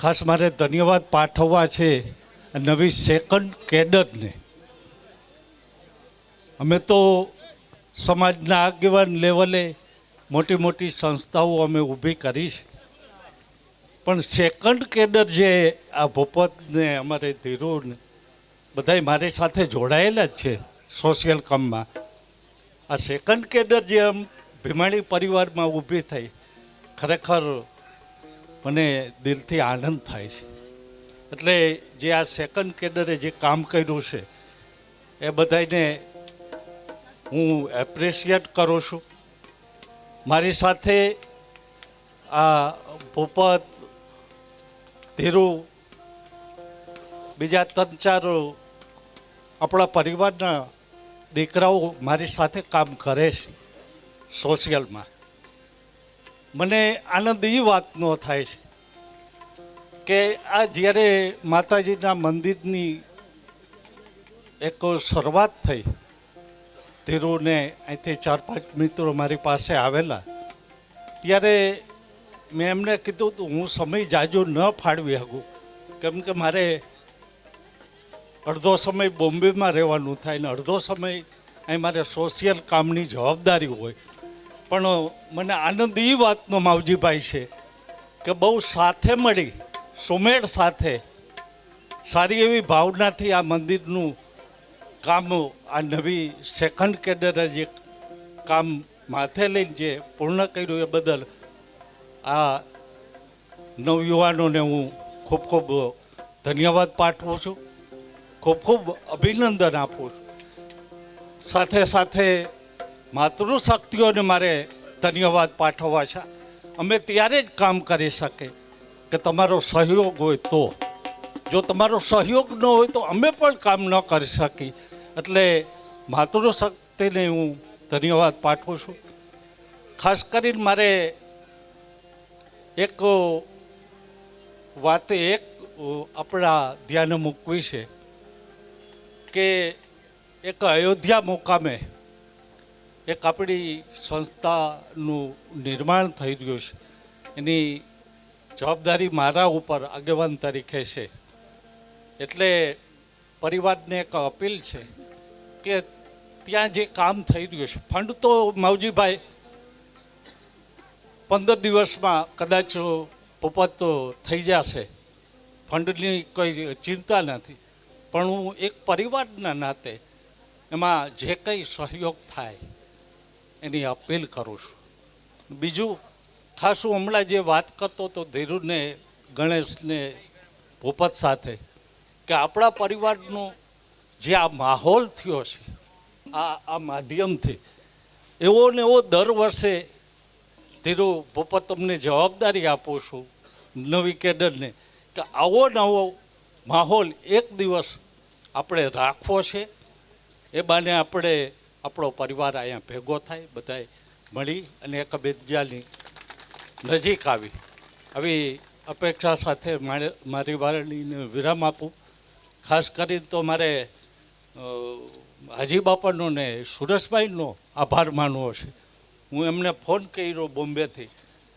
ખાસ મારે ધન્યવાદ પાઠવવા છે નવી સેકન્ડ કેડરને. અમે તો સમાજના આગેવાન લેવલે મોટી મોટી સંસ્થાઓ અમે ઊભી કરી છે, પણ સેકન્ડ કેડર જે આ ભૂપતને અમારે ધીરુને બધાય મારી સાથે જોડાયેલા જ છે સોશિયલ કામમાં. આ સેકન્ડ કેડર જે આમ ભીમાણી પરિવારમાં ઊભી થઈ, ખરેખર મને દિલથી આનંદ થાય છે. એટલે જે આ સેકન્ડ કેડરે જે કામ કર્યું છે એ બધાને હું એપ્રિશિએટ કરું છું. મારી સાથે આ ભૂપત, ધીરુ, બીજા 3-4 આપણા પરિવારના દીકરાઓ મારી સાથે કામ કરે છે સોશિયલમાં. મને આનંદ એ વાતનો થાય છે કે આ જ્યારે માતાજીના મંદિરની એક શરૂઆત થઈ, ધીરુને અહીંથી 4-5 મિત્રો મારી પાસે આવેલા, ત્યારે મેં એમને કીધું તો હું સમય જાજો ન ફાળવી શકું, કેમ કે મારે અડધો સમય બોમ્બેમાં રહેવાનું થાય ને અડધો સમય અહીં મારે સોશિયલ કામની જવાબદારી હોય. પણ મને આનંદ એ વાતનો માવજીભાઈ છે કે બહુ સાથે મળી, સુમેળ સાથે, સારી એવી ભાવનાથી આ મંદિરનું કામ, આ નવી સેકન્ડ કેડરે જે કામ માથે લઈને જે પૂર્ણ કર્યું એ બદલ આ નવયુવાનોને હું ખૂબ ખૂબ ધન્યવાદ પાઠવું છું, ખૂબ ખૂબ અભિનંદન આપું છું. સાથે સાથે માતૃશક્તિઓને મારે ધન્યવાદ પાઠવવા છે. અમે ત્યારે જ કામ કરી શકીએ કે તમારો સહયોગ હોય તો. જો તમારો સહયોગ ન હોય તો અમે પણ કામ ન કરી શકીએ. એટલે માતૃશક્તિને હું ધન્યવાદ પાઠવું છું. ખાસ કરીને મારે એક વાત આપણા ધ્યાને મૂકવી છે કે એક અયોધ્યા મુકામે એક આપણી સંસ્થાનું નિર્માણ થઈ રહ્યું છે. એની જવાબદારી મારા ઉપર આગેવાન તરીકે છે. એટલે પરિવારને એક અપીલ છે કે ત્યાં જે કામ થઈ રહ્યું છે, ફંડ તો માવજીભાઈ 15 દિવસમાં કદાચ પોપત થઈ જશે, ફંડની કોઈ ચિંતા નથી. પણ હું એક પરિવારના નાતે એમાં જે કંઈ સહયોગ થાય એની અપીલ કરું છું. બીજું ખાસ હું હમણાં જે વાત કરતો હતો ધીરુને, ગણેશને, ભૂપત સાથે, કે આપણા પરિવારનો જે આ માહોલ થયો છે આ માધ્યમથી, એવો ને એવો દર વર્ષે ધીરુ, ભૂપત, તમને જવાબદારી આપું છું નવી કેડરને કે આવો નવો માહોલ એક દિવસ આપણે રાખવો છે. એ બાને આપણે આપણો પરિવાર અહીંયા ભેગો થાય, બધાએ મળી અને એકબીજાની નજીક આવી અપેક્ષા સાથે મારી વાણીને વિરામ આપું. ખાસ કરીને તો મારે હાજી બાપાનો ને સુરેશભાઈનો આભાર માનવો છે. હું એમને ફોન કર્યો બોમ્બેથી.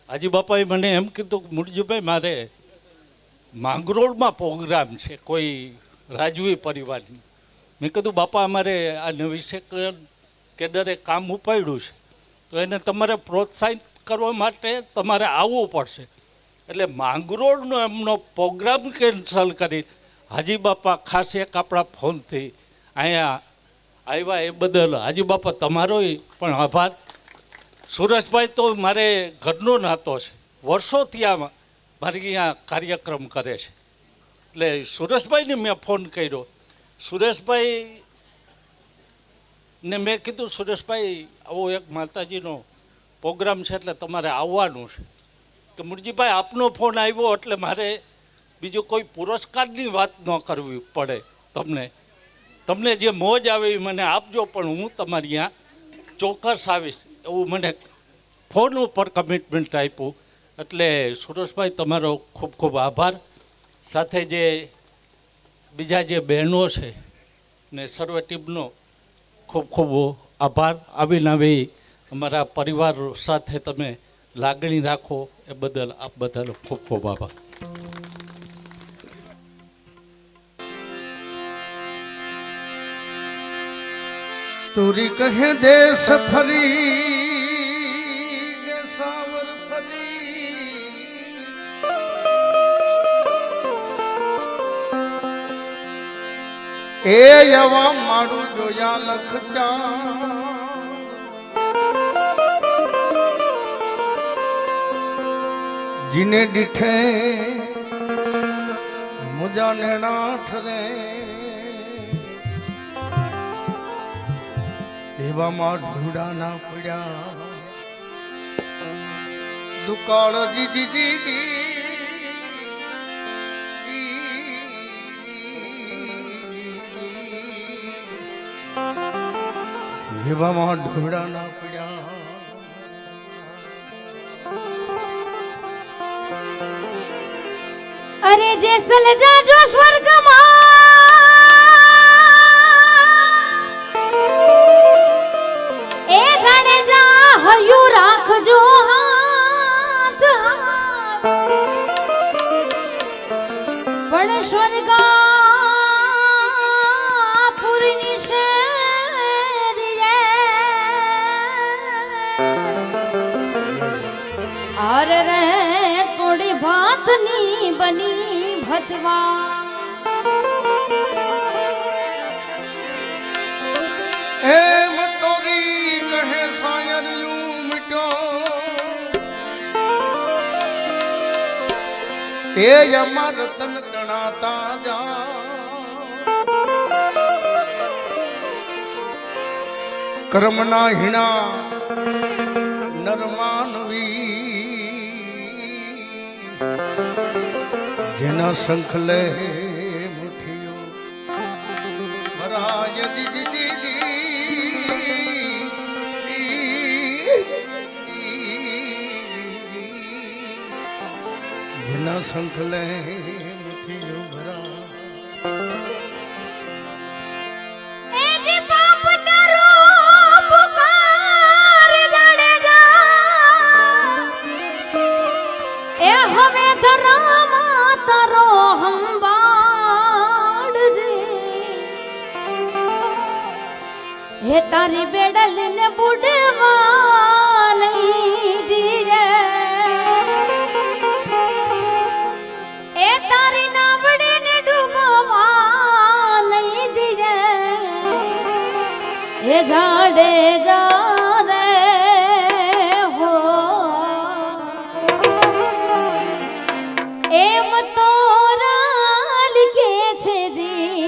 હાજી બાપાએ મને એમ કીધું કે મુરજીભાઈ, મારે માંગરોળમાં પ્રોગ્રામ છે કોઈ રાજવી પરિવારની. મેં કીધું બાપા, અમારે આ નવી સેકન્ડ કેડરે કામ ઉપાડ્યું છે તો એને તમારે પ્રોત્સાહિત કરવા માટે તમારે આવવું પડશે. એટલે માંગરોળનો એમનો પ્રોગ્રામ કેન્સલ કરી હાજી બાપા ખાસ એક આપણા ફોનથી અહીંયા આવ્યા. એ બદલ હાજી બાપા તમારોય પણ આભાર. સુરેશભાઈ તો મારે ઘરનો નાતો છે, વર્ષોથી આ મારી અહીંયા કાર્યક્રમ કરે છે. એટલે સુરેશભાઈને મેં ફોન કર્યો. સુરેશભાઈને મેં કીધું, સુરેશભાઈ આવો એક માતાજીનો પ્રોગ્રામ છે એટલે તમારે આવવાનું છે. કે મુરજીભાઈ, આપનો ફોન આવ્યો એટલે મારે બીજું કોઈ પુરસ્કારની વાત ન કરવી પડે. તમને જે મોજ આવે એ મને આપજો, પણ હું તમારી ત્યાં ચોક્કસ આવીશ એવું મને ફોન ઉપર કમિટમેન્ટ આપ્યું. એટલે સુરેશભાઈ, તમારો ખૂબ ખૂબ આભાર. સાથે જે બીજા જે બહેનો છે ને સર્વ ટીમનો ખૂબ ખૂબ આભાર. આવી નવી અમારા પરિવાર સાથે તમે લાગણી રાખો એ બદલ આપ બધાનો ખૂબ ખૂબ આભાર. तुरी कहे देश फरी देसावर फरी ए यवा मारू जोया लख चा जिने डिठे मुझा नेना ठरे એવામાં ઢૂંડા ના પડ્યા દુકાળ જીજી જીજી એવામાં ઢૂંડા ના પડ્યા અરે જેસલ જાજો સ્વર્ગમાં એ જાડેજા હયું રાખજો હાથ પણ સ્વર્ગાપુરની શેરીએ અરે રે થોડી ભાતની બની ભતવા એમ તોરી કહે સાયર યું મિટ્યો એ અમાર તન તણાતા જા કર્મના હીણા નરમાનવી જેના શંખલે મુઠીઓ ભરાજ જીજી જેના શંખલે મુઠીઓ ભરા એ જે પાપ તારો પુકાર જાડેજા એ હવે ધરામાં તારો હંબાડજે હે તારી બેડલ ને બુડવા નહીં દીજે એ તારી નાવડી ને ડૂબવા નહીં દીજે એ જાડે જા રે હો એમ તો રાલ કે છે જી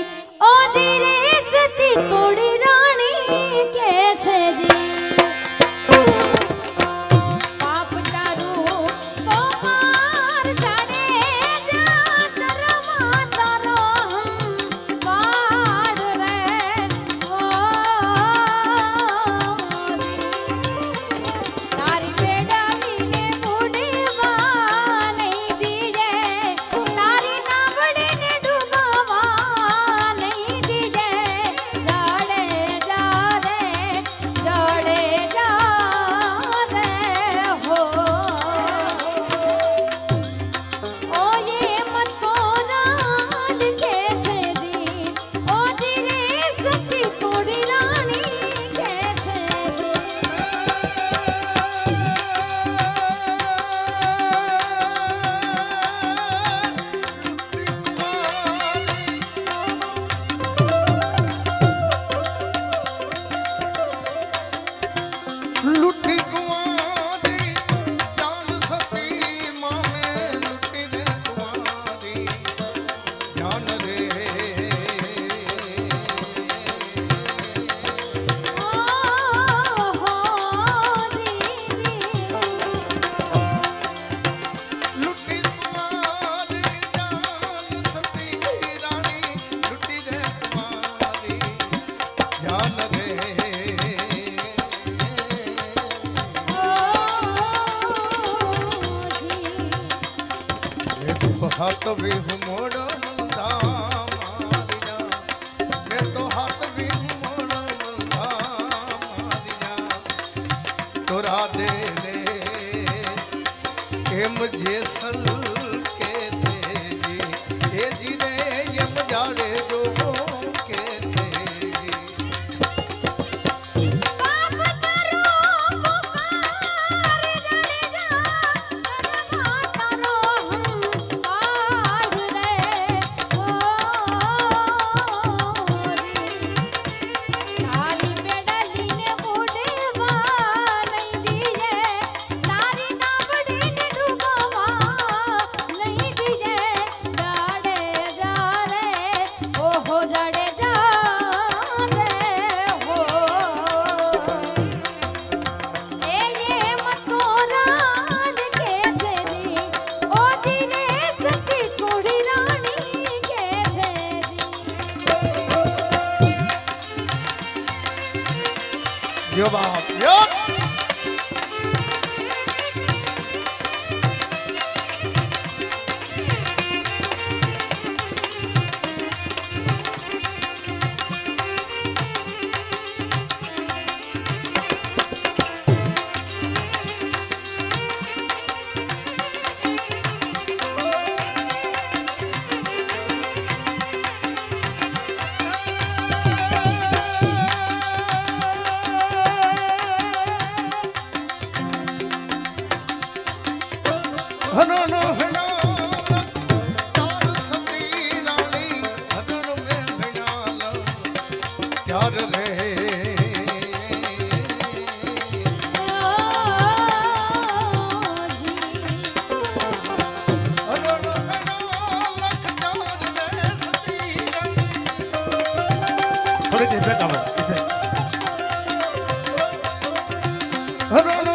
ઓ જી રે સતી તોડી રાણી કે છે જી પાપ તારું કોમાર જાડે જા તરમાં તારો પાડ રે ઓ તારી બેડાવીને બુડવા નહીં દીજે તારી નાવડીને ડૂબવા નહીં દીજે જાડે જા રે જાડે જા રે હો ઓ યે મતો નાડ કે છે જી ઓ જી રે સતી તોડી રાણી કે છે જી લૂટી કુંવારી જાન સતી મામે લૂટી રે કુંવારી જાન રે ઓ હો જી જી લૂટી કુંવારી જાન સતી રાણી લૂટી રે કુંવારી જાન રે હાથ भी मोड़ मंदा मारिया मैं तो हाथ भी मोड़ मंदा मारिया तोरा दे ले एम जेसल के से जी ए जी रे एम जाड़े जो के से जी હરણ હણા ચાર સતી રાણી હરણ મેં ભણાલ ચાર રે હરણ હણા લખ ચાર રે સતી રાણી થોડી દેર બેઠા હરણ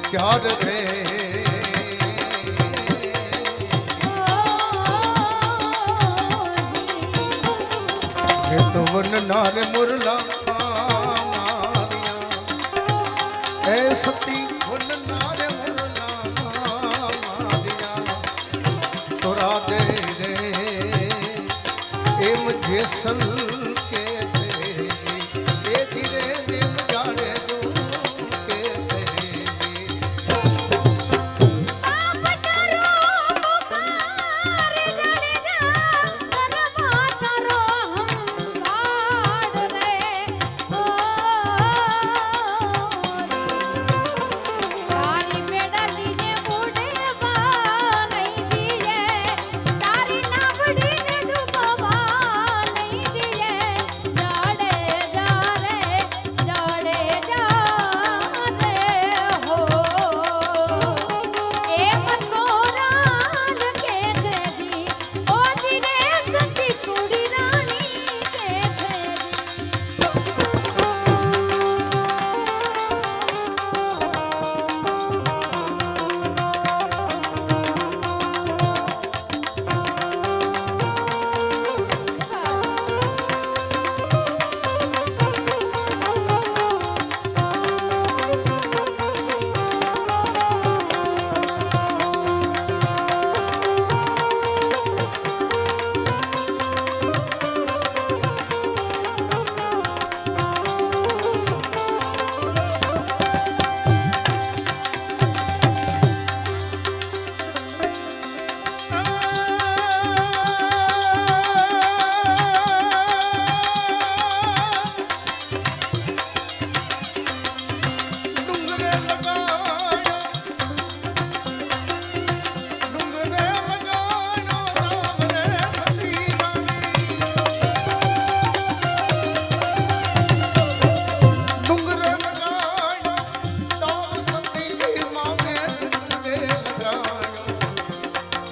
ચાર રે હે તો વન નારે મુરલા મારિયા એ સતી વન નારે મુરલા મારિયા તોરા દે રે એમ જેસલ કે છે એ ધીરે જેમ જાણે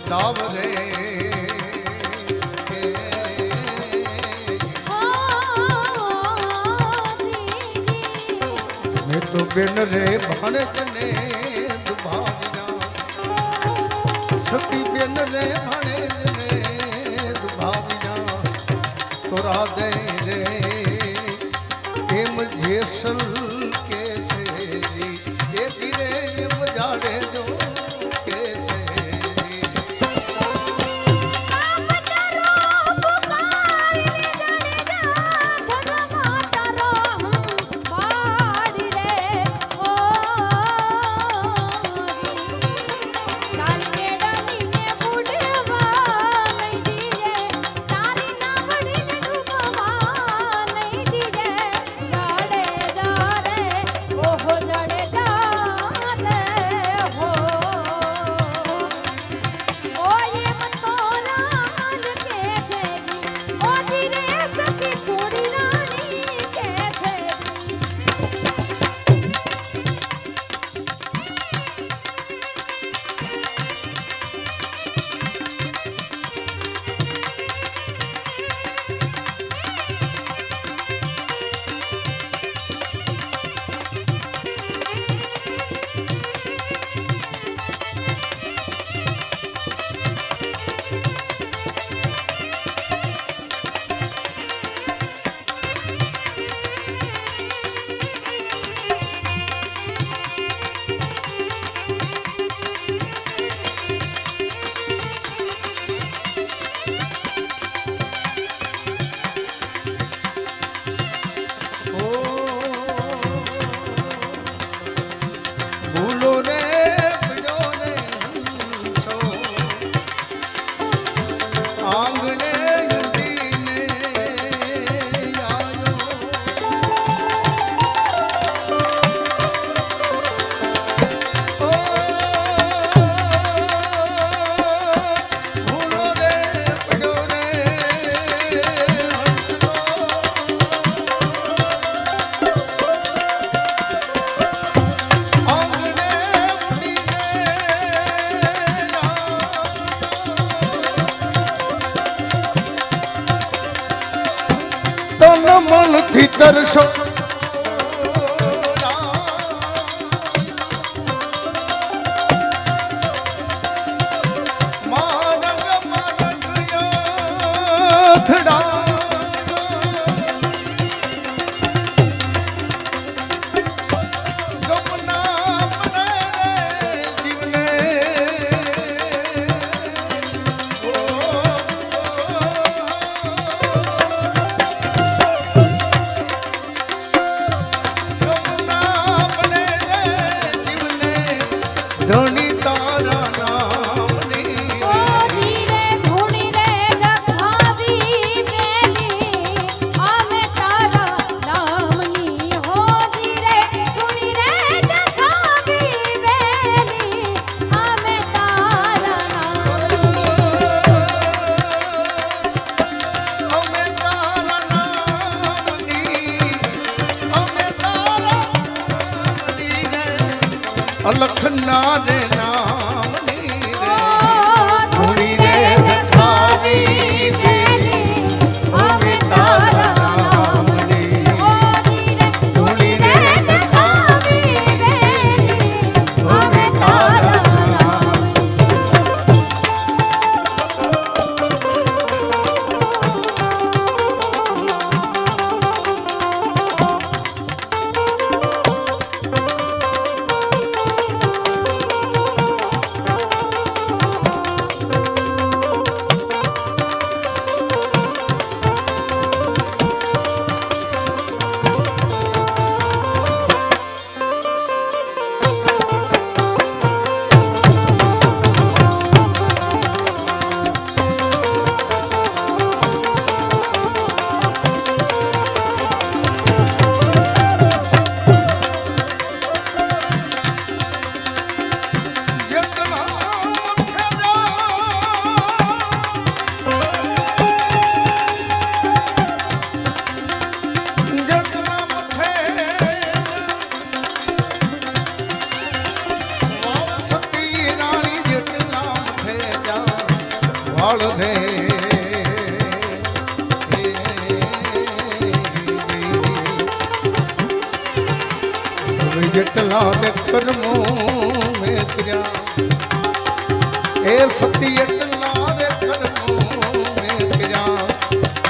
દાવ રે મેં તો બેન રે ભણતને દુભાવ્યા સતી બેન રે ભણતને દુભાવ્યા તોરા દે રે એમ જેસલ કે છે એ ધીરે એમ જાડે જો કે છે જાડે તન મનથી તરસો ધણી તારા નામની ઓ જીરે ધૂણી રે દખાવી બેલી અમે તારા નામની હો જીરે ધૂણી રે દખાવી બેલી અમે તારા નામની અમે તારા નામની અમે તારા નામની રે અલખના રે નામની રે ધૂણી રે દખાવી બેલી અમે તારા નામની ઓ જીરે ધૂણી રે દખાવી બેલી અમે તારા નામની જેટલા ને કર્મો મેં કર્યા એ સતી એટલા રે કર્મો મેં કર્યા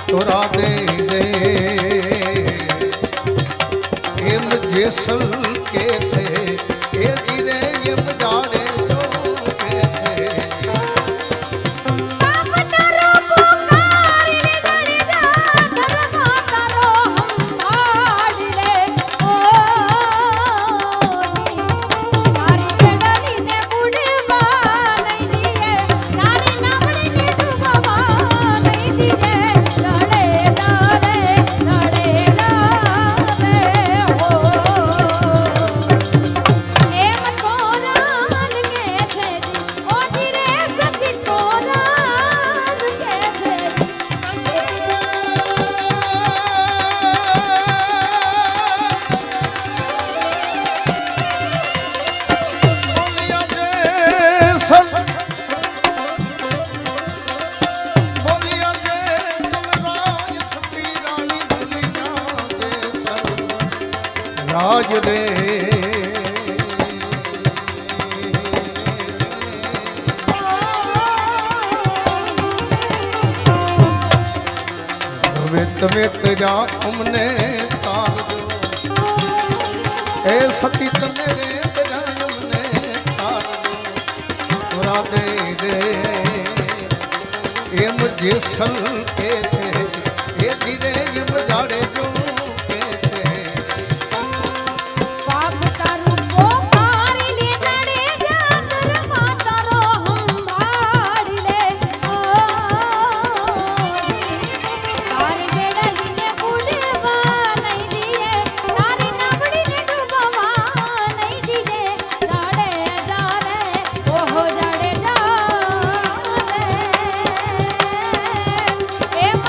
તોરા દે દે એમ જેસલ કે છે એ ધીરે એમ જાડે જો કે છે બાપ તારો પુકારી રે જડી જા ધર્મા તારો હંભાળી લે ઓ તારી બેડલી ને બુડવા નહીં દીએ તારી નામડી ને ડૂબવા નહીં દીએ લડે ડાલે હો એમ તોરાન કે છે ઓ ધીરે સતી તોરાન કે છે રાજ રે હવે તમે તર્યા અમને તારજો એ સતી તમે રે તર્યા અમને તારજો તોરા દે દે એમ જેસલ કે છે એ ધીરે એમ જાડે જો કે છે બાપ તારું પોકારી લે જડે જા ધર્મા તારો હંભાળી લે ઓ તારી બેડલી ને બુડવા નહીં દીએ તારી નામડી ને ડૂબવા નહીં દીએ જાડે જાડે ઓહો જાડે જાડે એમ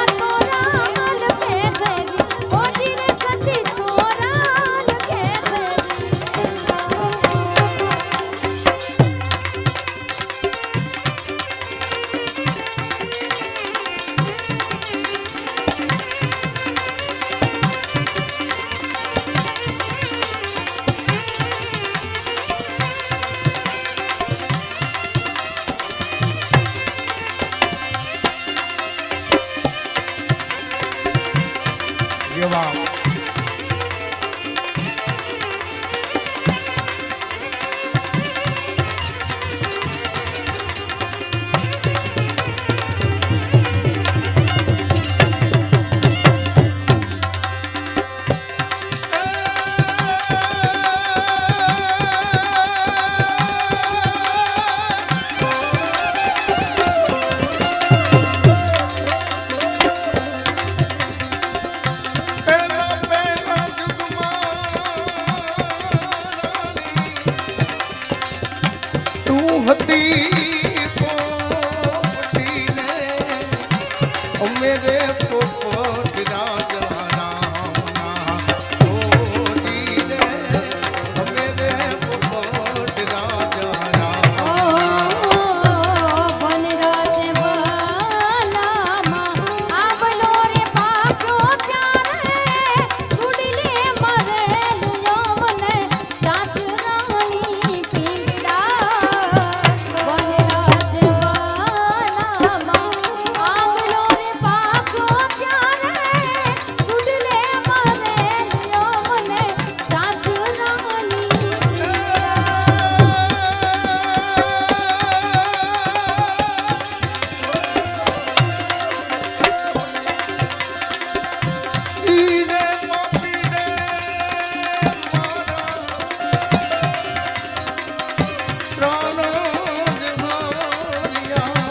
એવા પહેલા પહેલા જુગમાં તું હતી પોપટીને મેરે પોપટ રાજા રામના ઓડીને મેરે પોપટ રાજા રામ ઓ વનરાજ વનામાં આવલો રે પાછો ત્યારે સુડીલે મરેલ યમને ચાચરાણી પીંગડા વનરાજ વનામાં આવલો રે પાછો ત્યારે સુડીલે મરેલ યમને ચાચરાણી ઈરે મોપીને મારા પ્રાણ જહારિયા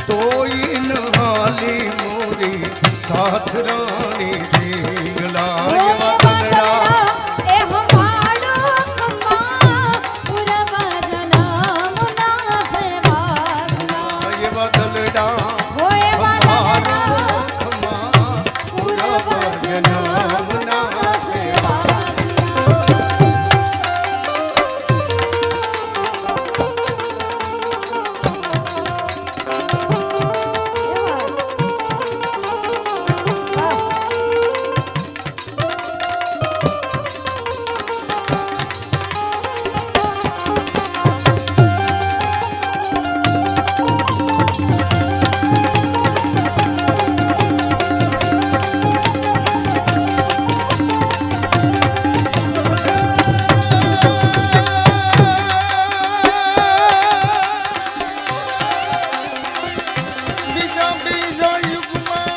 તોય ન હાલી મોરી સાથ રાણી ઢીંગલા ઓય વતનડા વાદળા એ હમાડો ખમ્મા પુરવા જનમના સેવાસના એ વતનડા ઓય વાદળા ખમા પુરવા જનમના સેવાસના બીજા બીજા યુગમાં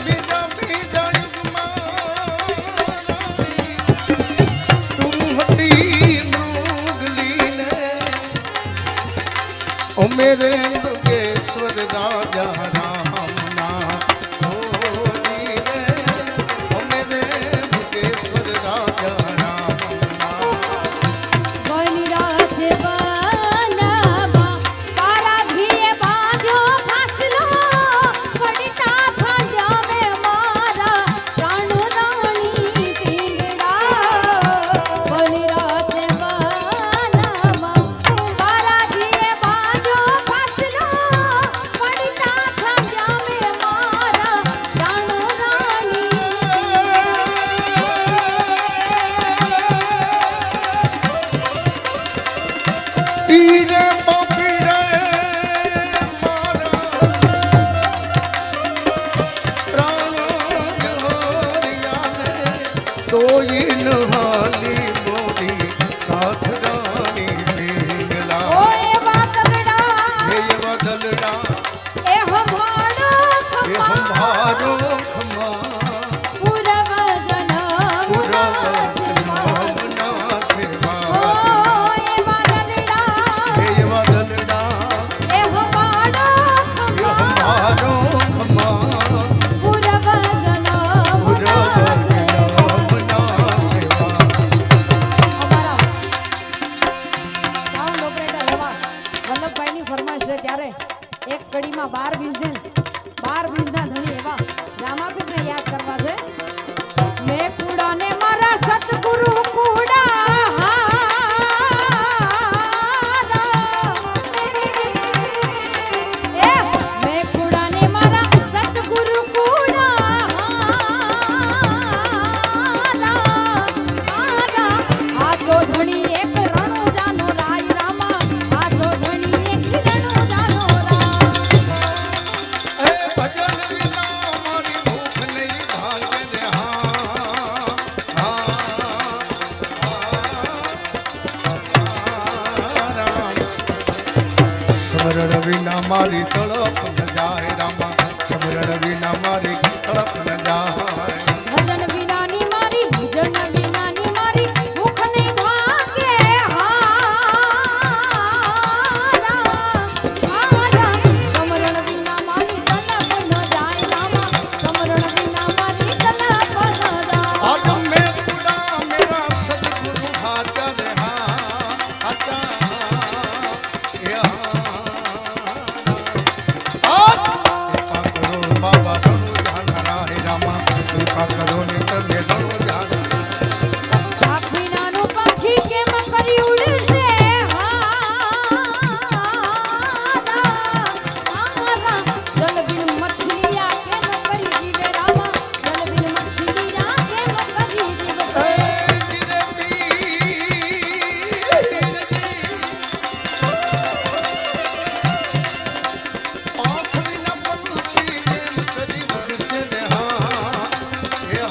બીજા બીજા યુગમાં તું હતી મૃગલીને ઓ મેરે મૃગેશ્વર રાજા રામના ઓડીને ઓ મેરે મૃગેશ્વર રાજા રામના વનરાજ વનામાં પારાધીએ બાંધ્યો ફાસલો પડતા છાંડ્યા મે મારા પ્રાણ રાણી પીંગડા વનરાજ વનામાં પારાધીએ બાંધ્યો ફાસલો પડતા છાંડ્યા મે મારા પ્રાણ રાણી ઈરે પોપીડે મારા પ્રાણ જહારિયાને તોય ન હાલી મોરી સાથ રાણી ઢીંગલા ઓય વાદળા હે વદલડા એ હમાડો હે ખમ્મા હમારો ખમા પુરવા જનમના સેવાસના નામના સેવા ઓય વાદળા હે વદલડા એ હમાડો હે ખમ્મા હમારો ખમા પુરવા જનમના પુરા સેવાસના નામના સેવા અમારા સાઉન્ડ ઓપરેટર એવા વલ્લભભાઈની ફરમાઈશ છે ત્યારે એક કડીમાં 12 બીજના ધણી એવા રામાપીરને યાદ કરવા છે મેં કુડાને મારા સતગુરુ કુડા હારા એ મેં કુડાને મારા સતગુરુ કુડા હારા હાચો ધણી એક રણુજાનો રાય રામા હાચો ધણી એક રણુજાનો રાય સમરણ વિના મારી તડપ ન જાય રામા સમરણ વિના મારી તડપ ન જાય ભજન વિનાની મારી ભજન વિનાની મારી મુખ નહીં ભાંગે હારા સમરણ વિના મારી તલપ ન જાય રામા સમરણ વિના મારી તલપ ન જાય आज मैं पूरा मेरा सदगुरु हाथा रे हाथा ये आज कृपा करो बाबा धनु जान राहे रामा कृपा करो ने तमे धनु जान આખી નાનું પંખી કેમ કરી ઉડશે હારા જલ બિન મછલીયા કેમ કરી જીવે રામા જલ બિન મછલીયા કેમ કરી જીવશે ધીરે પાંખ વિના પંછી એમ કરી ઉડશે ને એ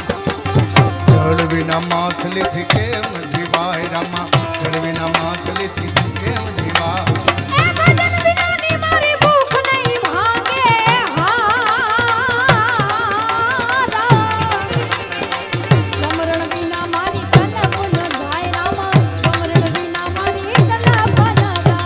જળ વિના માછલીથી કેમ જીવાય રામા જળ વિના માછલીથી કેમ જીવાય એ ભજન વિનાની મારી ભૂખ નહીં ભાંગે હારા સમરણ વિના મારી તલપ ન જાય રામા સમરણ વિના મારી તલપ ન જાય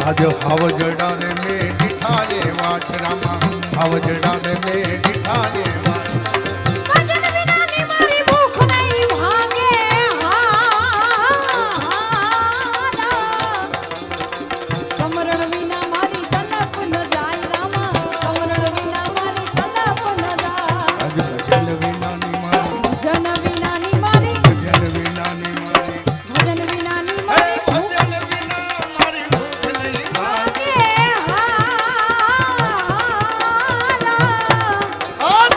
आज हावजड़ा रे में ढिठारे वाट रामा हावजड़ा रे में ढिठारे वाट ભજન વિનાની મારી ભૂખ નહીં ભાંગે હારા સમરણ વિના મારી તલપ ન જાય રામા સમરણ વિના મારી તલપ ન જાય आज भजन विनानी मारी ભજન વિનાની મારી भजन विनानी मारी ભજન વિનાની મારી ભૂખ भजन विना मारी भूख नहीं भाग ભાંગે હારા आज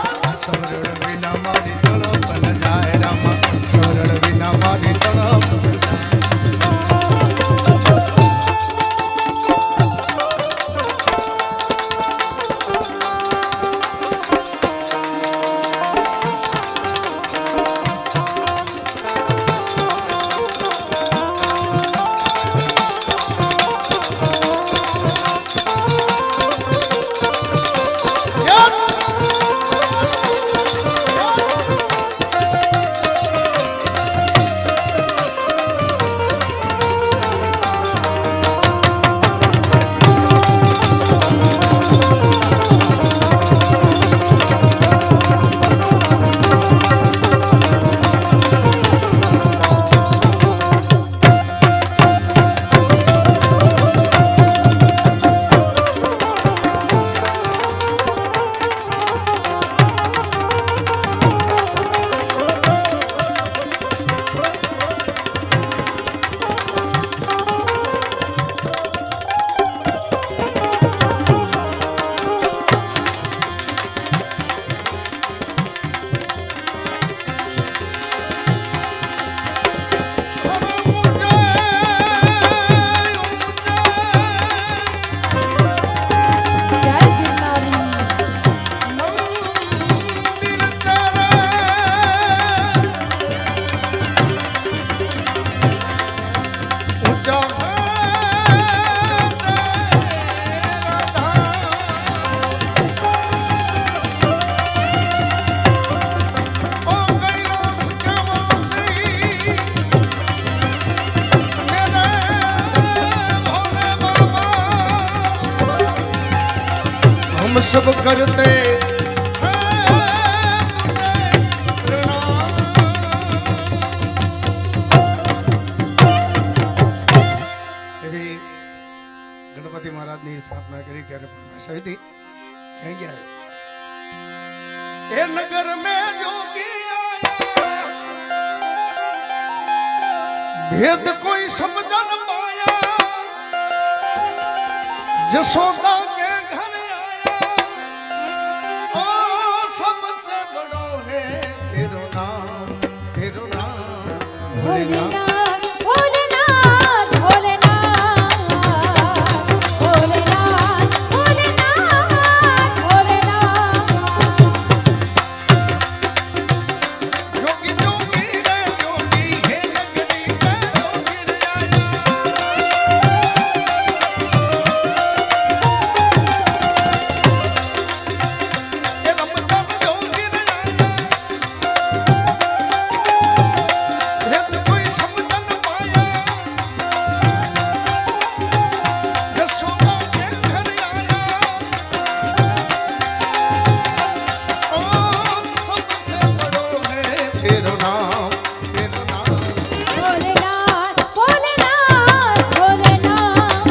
सब करते हैं तुझे प्रणाम। એવી ગણપતિ મહારાજની સ્થાપના કરી ત્યારે ભાષા હતી ક્યાં ગયા એ નગર में जोगी आया भेद कोई समझ न पाया जसोदा के घर आया ओ सबसे बड़ो है तेरो नाम भोलेनाथ भोलेनाथ भोलेनाथ भोलेनाथ भोलेनाथ भोलेनाथ जोगी जोगी रे जोगी हे नगरी में जोगी रे आया ये रमजान जोगी रे आया भेद कोई समझ न पाया जसोदा के घर आया ओ सबसे बड़ो है तेरो नाम भोलेनाथ भोलेनाथ भोलेनाथ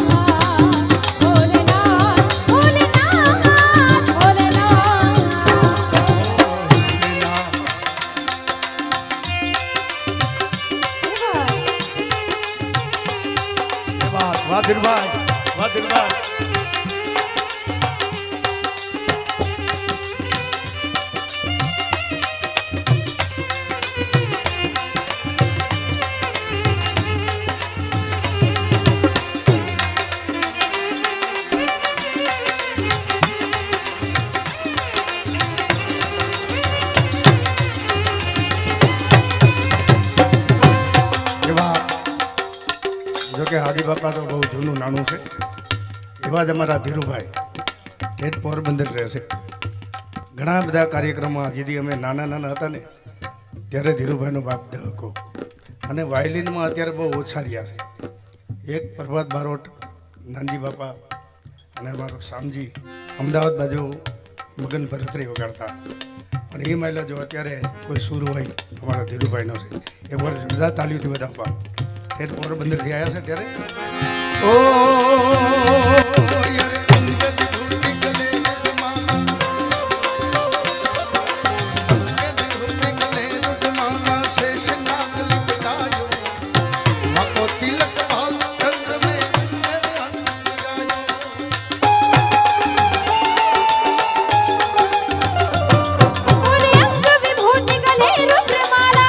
भोलेनाथ भोलेनाथ भोलेनाथ वाह दिलभाई वाह दिलभाई જો કે હાડી બાપા તો બહુ જૂનું નાનું છે એવા જ અમારા ધીરુભાઈ ઠેઠ પોરબંદર રહે છે ઘણા બધા કાર્યક્રમમાં જેથી અમે નાના હતા ને ત્યારે ધીરુભાઈનો બાપ દહકો અને વાયલિનમાં અત્યારે બહુ ઓછા રહ્યા છે એક પ્રભાત બારોટ નાનજી બાપા અને અમારો શામજી અમદાવાદ બાજુ મગન ભરતરી વગાડતા અને એ માયલા જો અત્યારે કોઈ સૂર હોય અમારા ધીરુભાઈનો છે એ વર્ષ બધા તાલીઓથી બધા આપવા ઠેઠ પોરબંદરથી આવ્યા છે ત્યારે ઓ યાર અંગદ ધૂળી ગલે રુદમાના અંગદ ધૂળી ગલે રુદમાના શેષ નાગ લિપટાયો વાકો તિલક ભાલ ચંદ્ર में मेरे अंग लगायो बोले अंग विभूति गले रुद्रमाला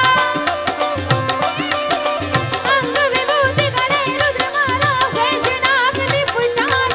अंग विभूति गले रुद्रमाला शेषनाग लिपटायो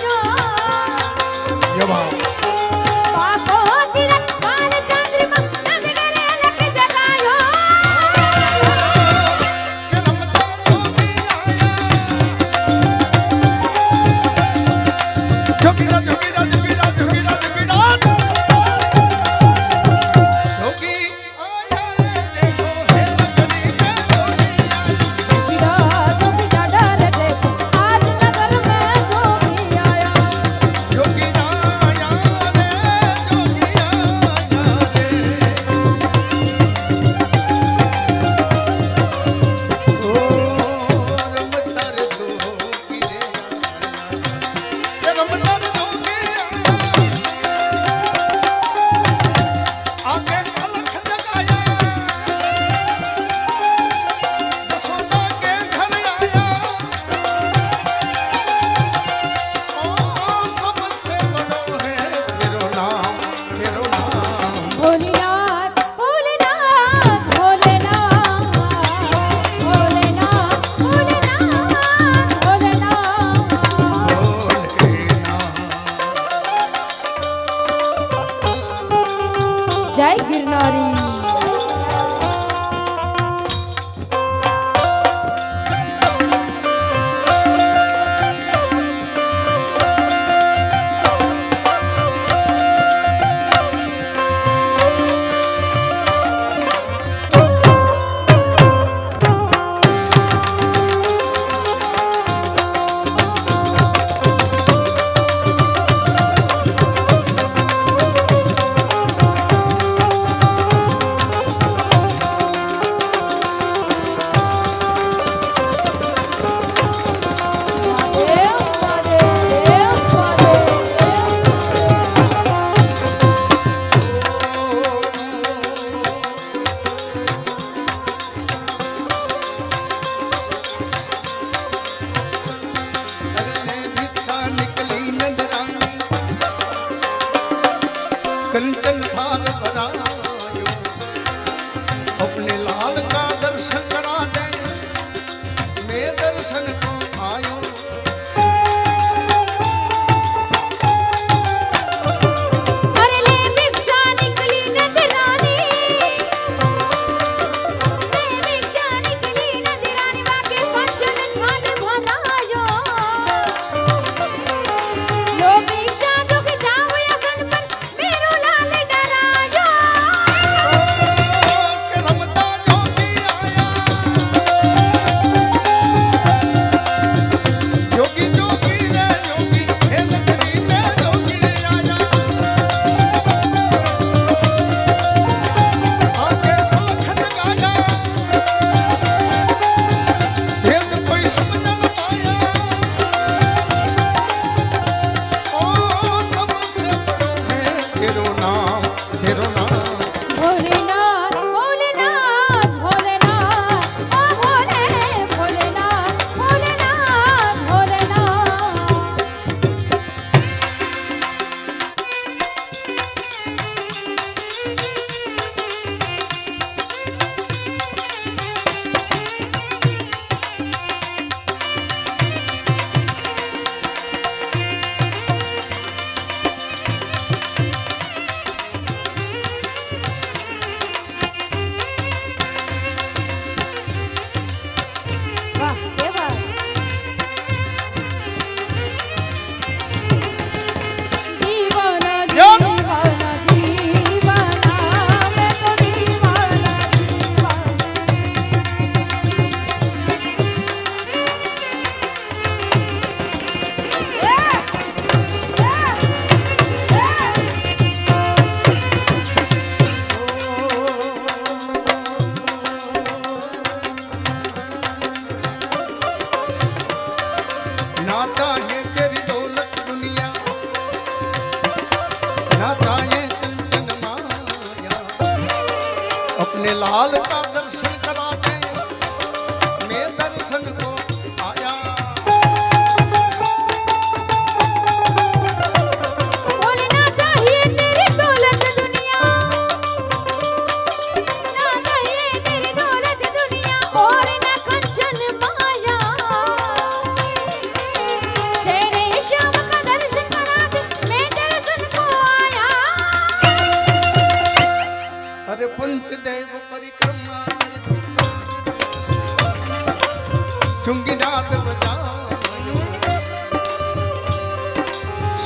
ચુંગી નાદ બજાયો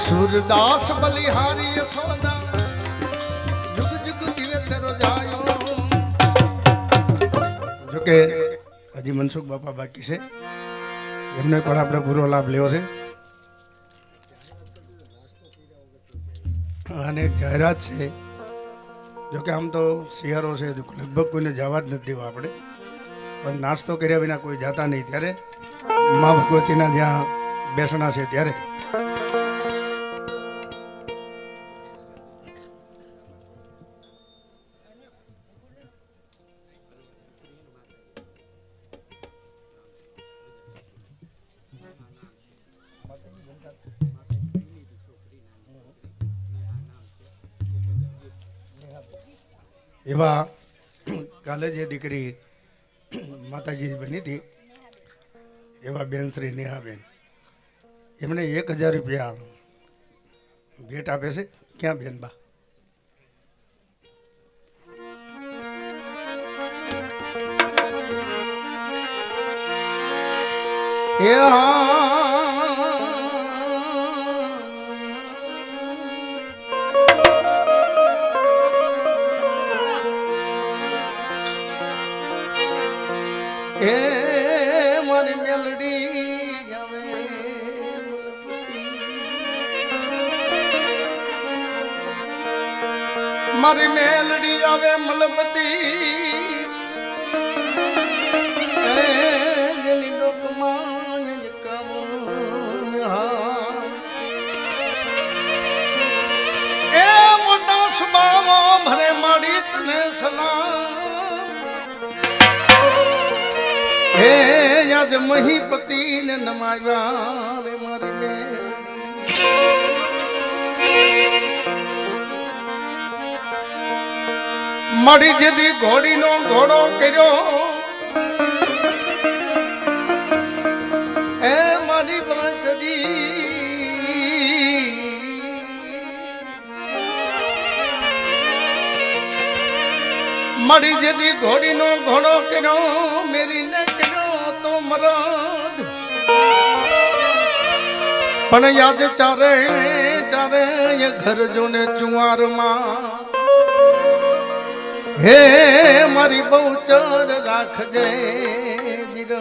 સુરદાસ બલિહારી યશોદા જુગ જુગ જીવે તેરો જાયો. જોકે હજી મનસુખ બાપા બાકી છે, એમને પણ આપણે પૂરો લાભ લેવો છે. અને એક જાહેરાત છે, જોકે આમ તો શિયાળો છે, લગભગ કોઈને જવા જ નથી દેવા આપણે, પણ નાસ્તો કર્યા વિના કોઈ જાતા નહીં. ત્યારે મા ભગવતીના જ્યાં બેસણા છે ત્યારે એવા કાલે જે દીકરી માતાજી બની હતી એવા બેન શ્રી નેહાબેન, એમને 1000 રૂપિયા ભેટ આપે છે. ક્યાં બેન બા? એ મારી મેલડી આવે મારી મેલડી આવે મલબતી, જેની ડોકમાં એ મોટા સુબાવો ભરે માડી તને સલામ. હે યાદ મહીપતિ ને નમાવ્યા રે મારી મેલડી. મળી જેદી ઘોડીનો ઘોડો કર્યો એ મારી બાંચડી. મળી જેદી ઘોડીનો ઘોડો કર્યો મેરીને કર્યો તો મરદ, પણ યાદ ચારે ચારે ઘર જોને ચુવારમાં. હે મારી બહુ ચર રાખજે બિરદ.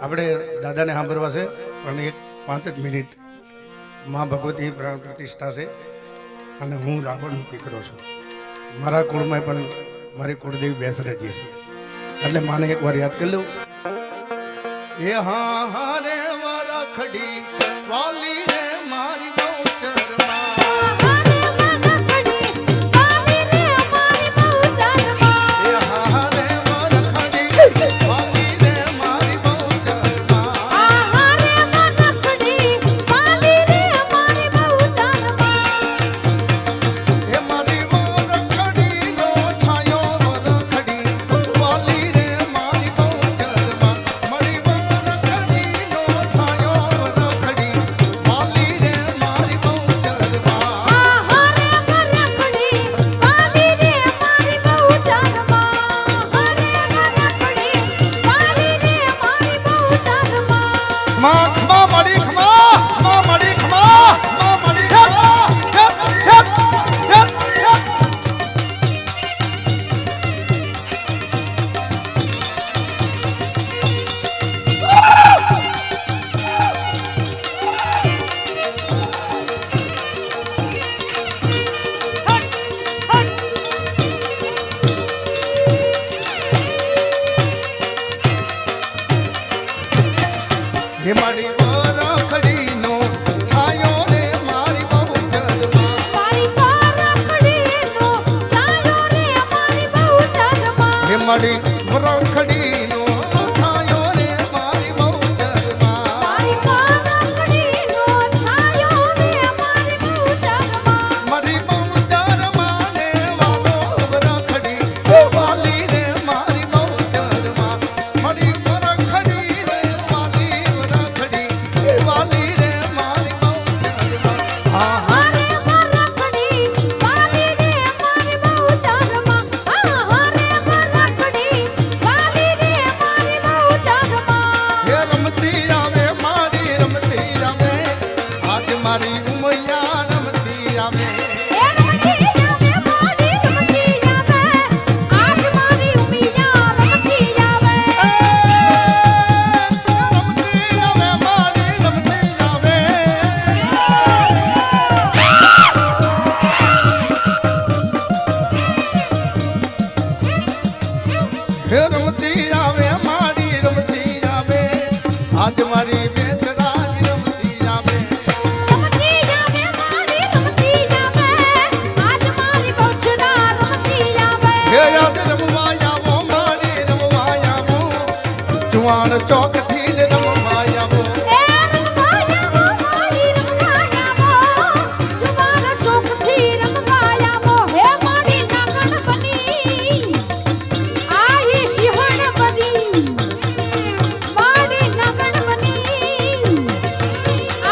આપણે દાદાને સાંભળવા છે, પણ એક 5 જ મિનિટ. માં ભગવતી પ્રાણ પ્રતિષ્ઠા છે અને હું રાવણનો દીકરો છું. મારા કુળમાં પણ મારી કુળદેવી બેસરેજી છે, એટલે માને એકવાર યાદ કરી લઉં. એ હા હા રે મારા ખડી વાલી રે મારી બહુ ચરમાં. હે મારી વરખડીનો છાયો રે મારી બહુ ચરમાં. મારી વરખડીનો છાયો રે મારી બહુ ચરમાં. હે મારી વરખડીનો છાયો રે મારી બહુ ચરમાં. મારી વરખડીનો છાયો રે મારી બહુ ચરમાં. મારી બહુ ચરમાં ને વાલો વરખડી વાલી રે મારી બહુ ચરમાં. મારી વરખડી રે વાલી વાલી રે મારી બહુ ચરમાં. હા હા રે વરખડી વાલી રે મારી બહુ ચરમાં. હા હા રે વરખડી વાલી રે હે રમતી આવે મારી રમતી આવે આજ મારી બેચરાજ રમતી આવે રમતી જાવે મારી રમતી જાવે આજ મારી બહુચરા રમતી જાવે હે યાદ રમવા આવો મારી રમવા આવો જુવાન ચોક થી જ રમવા આવો એ રમવા આવો મારી રમવા આવો જુવાન ચોકથી રમવા આવો હે મારી નાગણ બની આઈ સિંહણ બની મારી નાગણ બની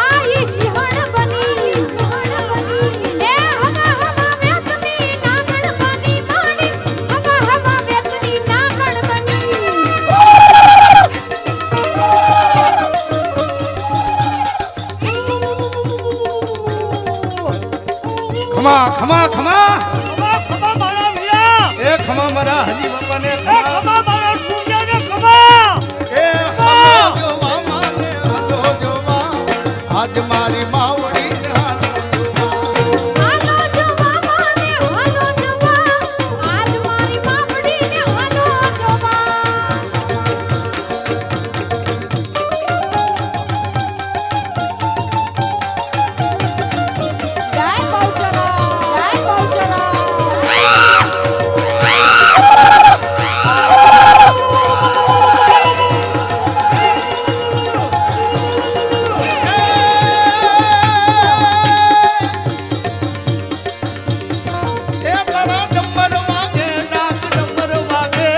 આઈ સિંહણ બની એ હવા હવા વેતની નાગણ બની મારી હવા હવા વેતની નાગણ બની ખમા ખમા ખમા ખમા ખમા મારા વીરા એ ખમા મારા હજી બાપાને એ ખમા ખમા મારા સૂર્યને ખમા એ હલો જોવા માને હલો જોવા આજ મારી માવડી ને હાલો જોવા હાલો જોવા માને હાલો જોવા આજ મારી બાપડીને હાલો જોવા જય બહુચરા એ તારા ડમર વાગે ડાક ડમર વાગે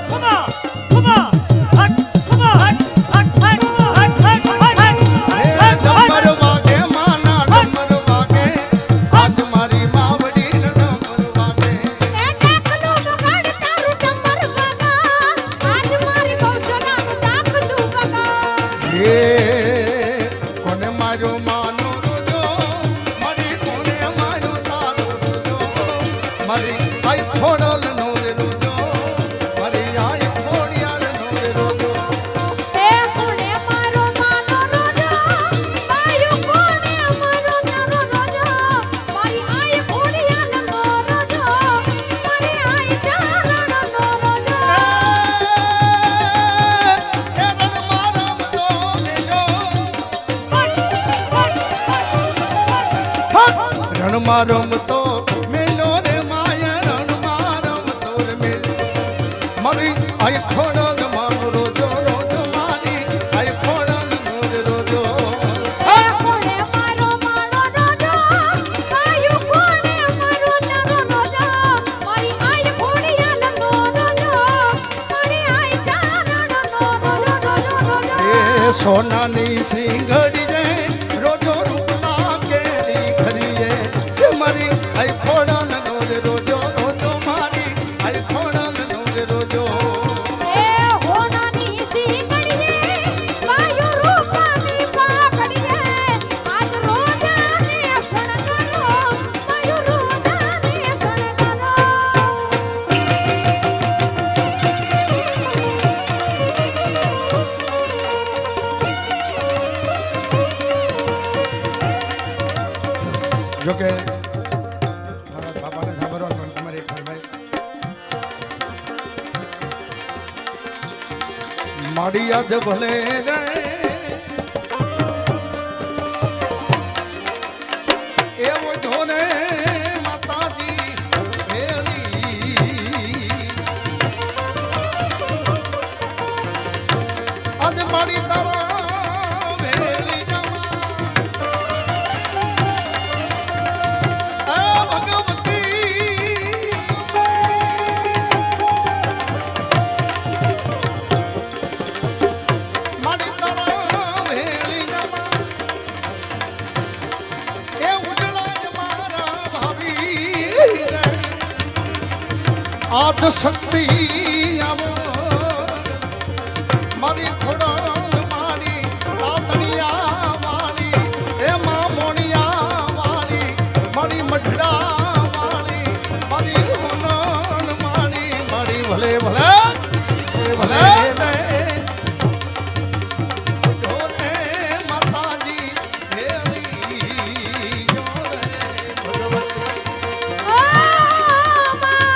ખમા ખમા હટ ખમા હટ હટ હટ હટ હટ ડમર વાગે માના ડમર વાગે આજ મારી માવડી ને ડમર વાગે એ ડાકલું બગાડ તારું ડમર વગા આજ મારી બહુચરાનું ડાકલું વગા એ કોને માર્યો માનો રોજો મારી કોને માર્યો તારો રોજો મારી આઈ ખોડલ નો રે રોજો મારી આઈ ખોડિયાર નો રે રોજો એ કોણે મારો માનો રોજો માયું કોણે મારો તારો રોજો મારી આય ખોડિયાલનો રોજો મારી આય ચારણનો રોજો એ રણ મારમ તો મેલો રણ મારમ તો મેલો રે માયા રણ મારમ તો રે મેલો મારી આઈ ખોડલ માનો રોજો રોજો મારી આઈ ખોડલ નો રે રોજો એ કોણે મારો માનો રોજો માયું કોણે મારો તારો રોજો મારી આય ખોડિયાલનો રોજો મારી આય ચારણનો રોજો રોજો એ સોનાની સિંગડી રે રોજો રૂપલા કેરી ખરી રે એ મારી આઈ ખોડલ નો રે રોજો રોજો મારી આઈ ખોડલ નો રે રોજો એ હોનાની સિંગડીએ માયું રૂપની પાકડીએ આજ રોજાને શણગારો માયું રોજાને શણગારો જોકે મારા બાપાને સાંભળવા પણ તમારે એક ભાઈ માડી યાદ ભલે રે એવો ધોને માતાજી વેલી આજ માડી તારા વેલી જવા આ ભગવતી મારી તારા વેલી જવા એ ઉજળા જ મારા ભાભી રે આદ શક્તિ આવો મારી ખોડલ મારી તાતણિયા વાળી એ માં મોણિયા વાળી મારી મઢડા વાળી મારી હોનન માળી મારી ભલે ભલે એ ભલે રે જોરે માતાજી વેલી જોરે ભગવતી ઓ મા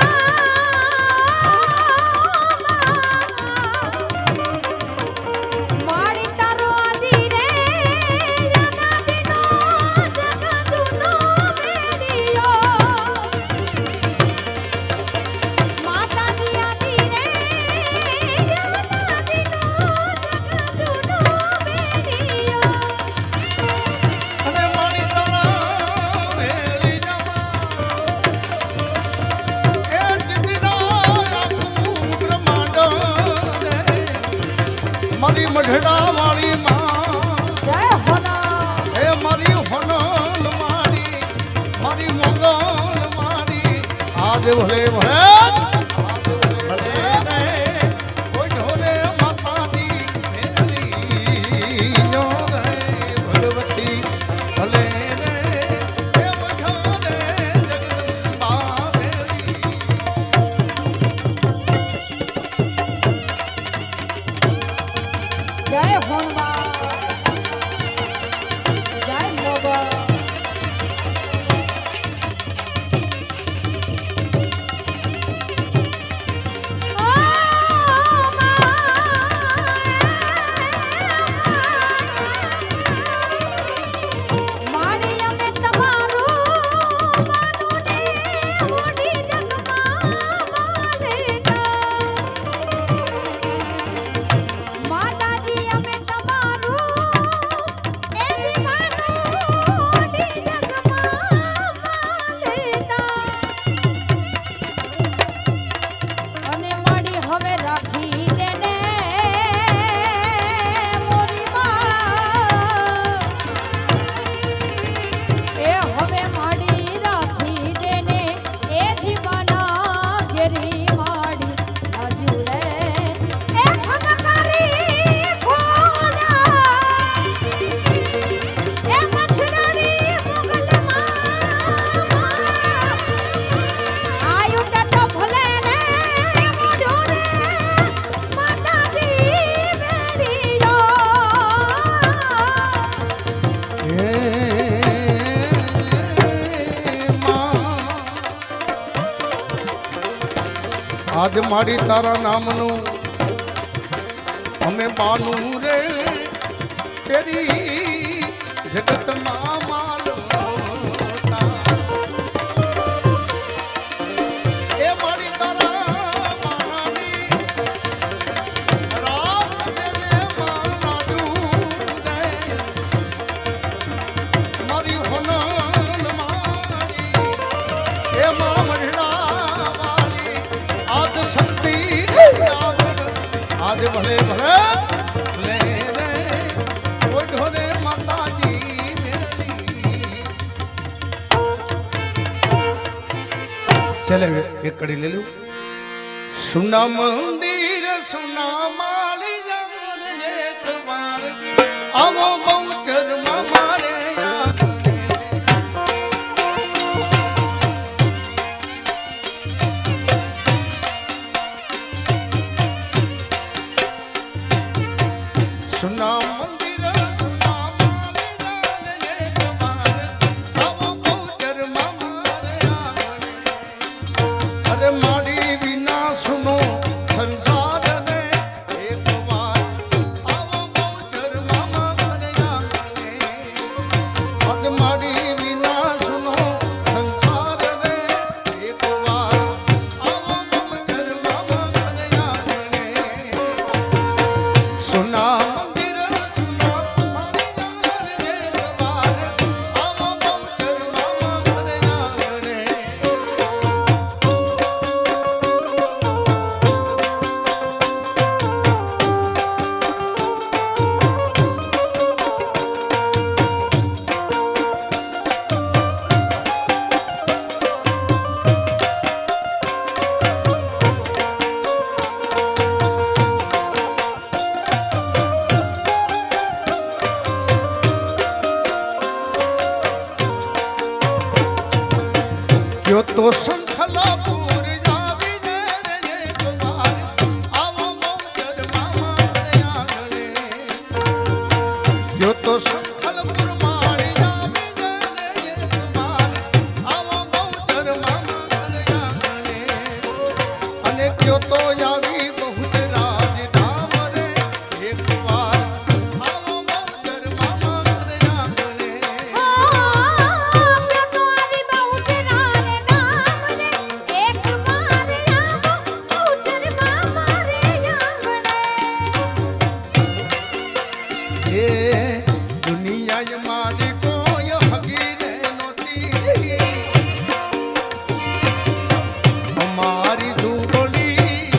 મહાદેવ ભલે ભલે ભલે રે કોઈ ઢોરે માતાજી મેલી નો રે ભગવતી ભલે રે એ વઢારે જગદંબા મેલી જય હોનવા જય મોગલ માડી અમે તમારું માનુડી મોડી જગમાં માતાજી અમે તમારું એજી માનુડી જગમાં અને માડી હવે રાખી દેને મોરી માં એ હવે માડી રાખી દેને એ જીવાના ઘેરી માડી અજુડે એ ખમકારી ખોડા એ મછરાડી મુગલમાં આયુ તો ભલે ને મોઢો રે માતાજી મેળીયો આજ મારી તારા નામનું અમે બાનું રે તેરી જગતમાં માલતા એ મારી તારા માની રાત તેને માનાજુ રે મારી હોનન મારી એ માં મઢડા વાલી આદ શક્તિ આદ ભલે ભલે લે રે કોઈ ઢોરે માતાજી મેરી ચલે એક કડી લઈ લઉં સુના મંદિર સુના માળી જમન એક વાર આવો બહુચર માં મારે સુના મંદિર સુના માળી એક વાર આવો બહુચર માં મારે અરે માડી વિના સુનો સંસાર ને એક વાર આવો બહુચર માં મારે અજ માડી વિના સુનો સંસાર ને એક વાર આવો બહુચર માં મારે સુના યો તો શંખલાપુર જાવી ને રે એક વાર આવો મોજર મામા આંગણે યો તો શંખલાપુર મારી જાવી ને રે એક વાર આવો મોજર મામા આંગણે અને કયો તો આવી બહુત રાજધામ રે એક વાર આવો મોજર મામા આંગણે દુનિયા મારી કોઈ હકીરે નોતી અમારી ધૂળોલી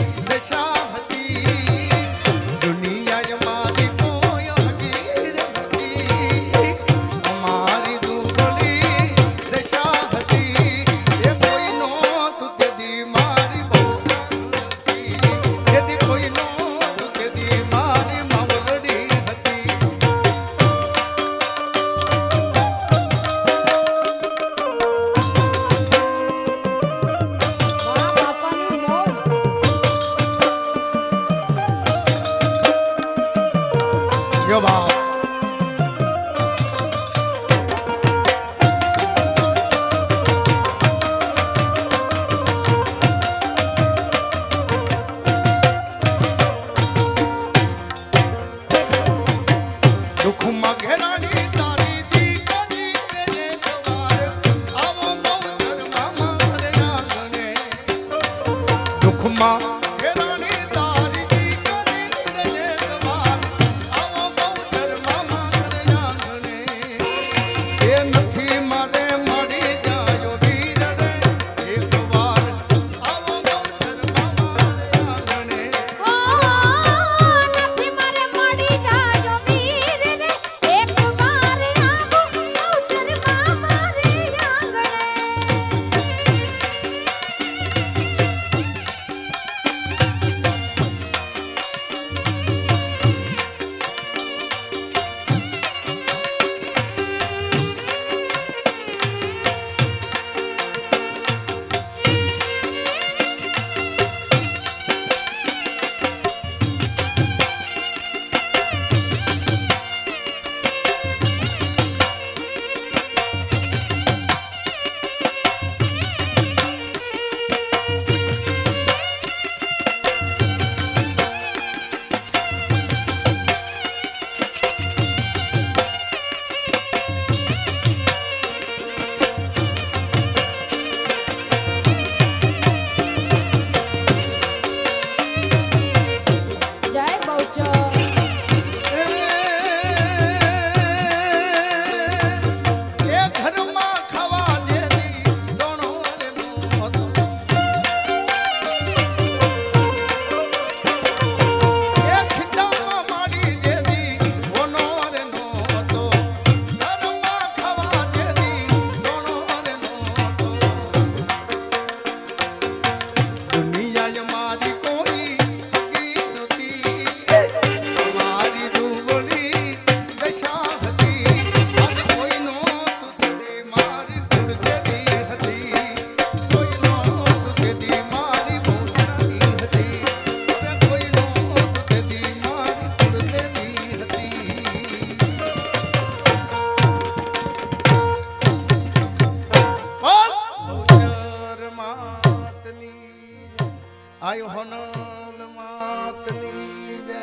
માય હોનલ માતની જય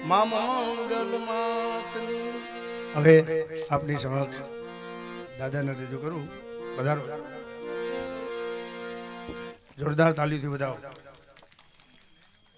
મા મંગલ માતની. હવે આપની સમક્ષ દાદાને રજૂ કરું. પધારો. જોરદાર તાલીથી બધાઓ.